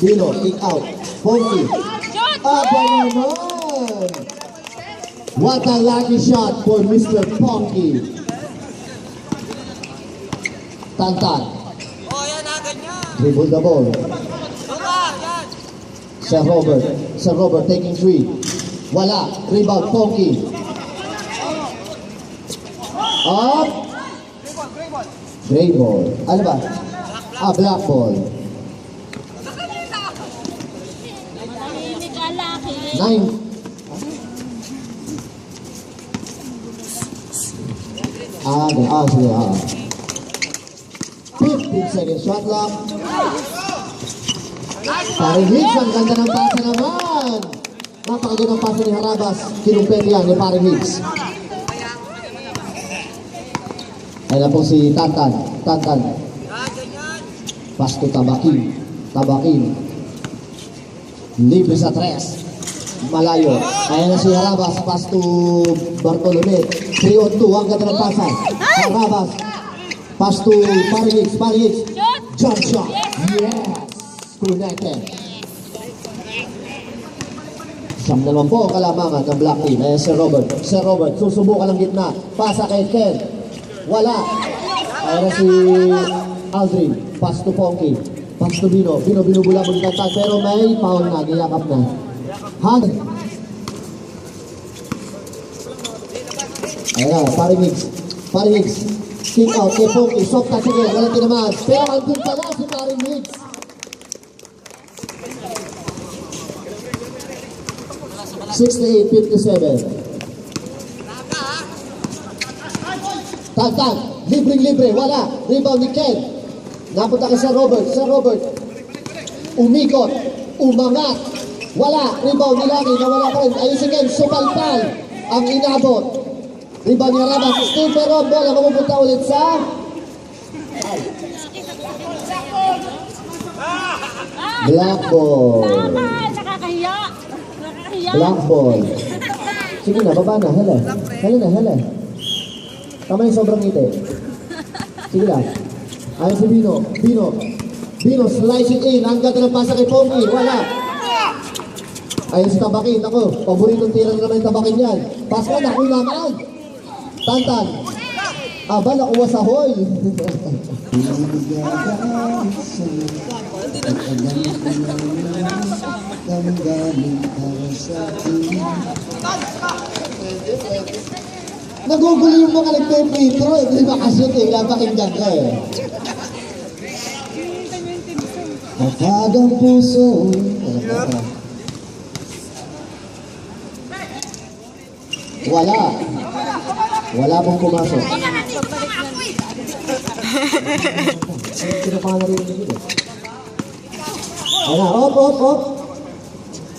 Dino, kick out. Ponky. Aba naman! What a lucky shot for Mr. Ponky. Tantan. Oh, yan na, ganyan. Dribble the ball. Suka, yan. Sir Robert taking three. Wala. Rebound, Ponky. Up. Gray ball. Ano ba? Black ball. Nine. Sige. 15 seconds shot clock. Paring Higgs, ang ganda ng pasa naman. Napakagandang pasa ni Harabas. Kinumpet yan ni Paring Higgs. Ayun na po si Tantan. Pass to Tabakin. Libre sa tres. Malayo. Ayun na si Harabas. Pass to Bartolome. 3-on-2. Ang ganda ng pasa. Harabas. Pass to Paring Higgs. Jump shot. Yes. Connected. Siyam naman po kalamangan ng Black Team. Ayun Sir Robert. Susubukan ng gitna. Pasa kay Ken. Wala. Ayun na si Aldrin. Pass to Ponky. Pass to Bino. Binubulabog ng Tantan. Pero may foul na. Giyakap na. Hand. Ayun na. Paring Higgs. Kick out kay Ponky. Soft touch again. Walang tinamaan. Pero andun pala si Paring Higgs. $68, 57. Tantan, libre, wala. Rebound ni Ken. Napunta kay Sir Robert. Umikot, umangat. Wala. Rebound ni Lani, nawala pa rin. Ayun si Ken, supalpal. Ang inabot. Rebound ni Harabas. Still pero bola mapupunta ulit sa... Black ball. Nakakahiya. Black ball. Sige na, baba na. Hala. Tama yung sobrang ngiti. Sige lang. Ayun si Bino, slicing in. Ang ganda ng pasa kay Ponky. Wala. Ayun si Tabakin. Ako, paboritong tira na naman yung Tabakin yan. Pass ka na, naman. Tantan. Aba, nakuha sa hall. Nagugulo yung mga nagpe-intro eh. Di ba kasi napakinggan ka eh. Matagang puso. Wala pong pumasok. Op.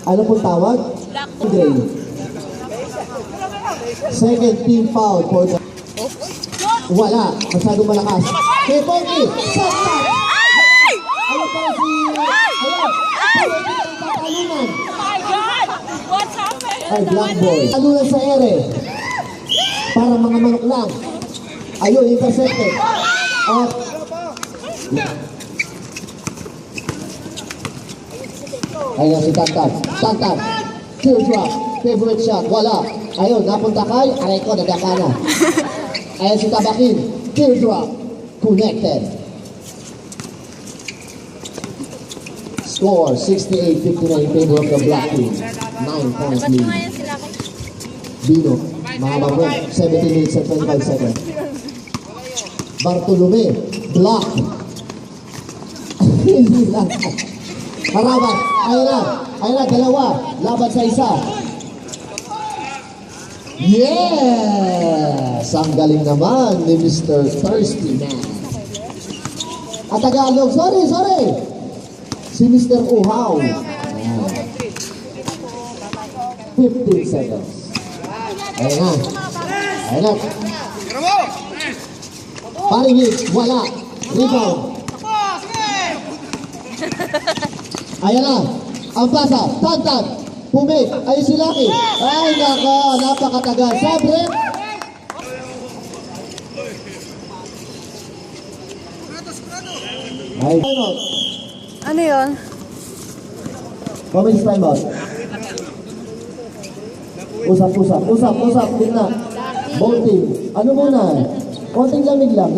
Ano pong tawag? Gray. Second team foul for the... Wala. Masyadong malakas. Kay Ponky. Sakta. Ano pa si... Talunan. My God! What's happened? Ay, black ball. Talunan sa ere. Para mga manok lang. Ayun, intercepted. At... Ayun si Tantan. Kill drop. Favorite shot. Wala. Ayun, napunta kay. Aray ko, nadaka na. Ayun si Tabakin. Kill drop. Connected. Score 68-59 in favor of the Black Team. 9-point lead. Bino. Mahabang 17 minutes and 25 seconds. Bartolome. Block. Hindi lang. Harabas. Ayun na, dalawa. Laban sa isa. Yes! Ang galing naman ni Mr. Thirsty Man. At Tagalog, sorry. Si Mr. Uhaw. 15 seconds. Ayun na. Paring Higgs, wala. Rebound. Ayan na. Ang pasa. Tantan. Pumig. Ayun si Lucky. Ay, naka. Napakatagal. Sabre. Ay. Ano yun? Comments time out. Usap, tigna. Voting. Ano muna? Konting lamig lang.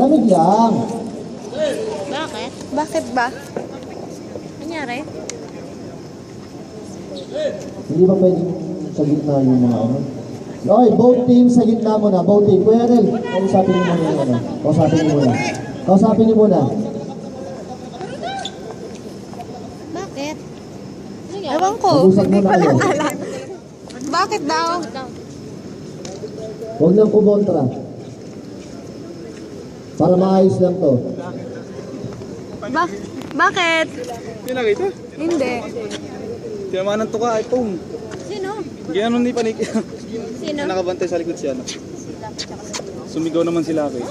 Bakit? Bakit ba? Nangyari? Hindi ba pwede sa gitna yung mga ano? Okay, both teams sa gitna muna. Both team. Kuya Nel, kausapin niyo muna yung ano. Kausapin niyo muna. Bakit? Ewan ko. Mag-usap Hindi muna ko lang kayo. alam. Bakit daw? Huwag nang kumontra. Para maayos lang to. Bakit? Hindi nakita. Hindi. Tinamanan to ka, ay pum. Sino? Gano'n ni panik. Sino? Nakabantay sa likod siya. Sumigaw naman sila kay.